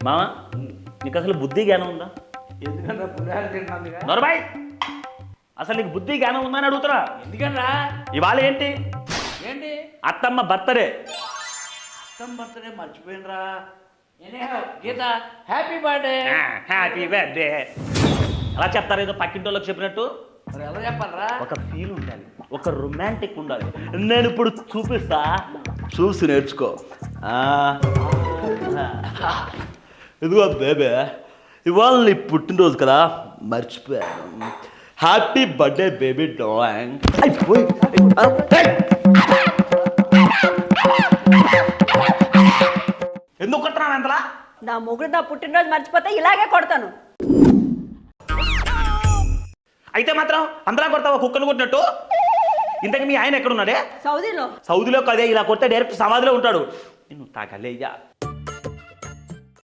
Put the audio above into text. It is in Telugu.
మామ నీకు అసలు బుద్ధి జ్ఞానం ఉందా? ఎందుకంటే పులిహార తింటున్నాను. నొరబాయ్, అసలు నీకు బుద్ధి జ్ఞానం ఉందా అని అడుగుతున్నా. ఎందుకన్నా? ఇవాళ ఏంటి? ఏంటి? అత్తమ్మ బర్త్డే. అత్తమ్మ బర్త్డే మర్చిపోయినరా. గీత హ్యాపీ బర్త్డే. హ్యాపీ బర్త్డే అలా చెప్తారు, ఏదో పక్కింటి వాళ్ళకి చెప్పినట్టు. మరి ఎలా చెప్పాలరా? ఒక ఫీల్ ఉండాలి, ఒక రొమాంటిక్ ఉండాలి. నేను ఇప్పుడు చూపిస్తా, చూసి నేర్చుకో. ఇదిగో బేబే, ఇవాళ నీ పుట్టినరోజు కదా, మర్చిపోయాను. Happy birthday baby darling. ఎందుకు కొడుతున్నాను ఎంతలా? నా మొగుడు నా పుట్టినరోజు మర్చిపోతే ఇలాగే కొడతాను. అయితే మాత్రం అందరా కొడతావా కుక్కను కొట్టినట్టు? ఇంతకు మీ ఆయన ఎక్కడున్నాడే? సౌదీలో. సౌదీలో కదే, ఇలా కొడితే డైరెక్ట్ సమాధిలో ఉంటాడు. నిన్ను తాగలేయ్యా.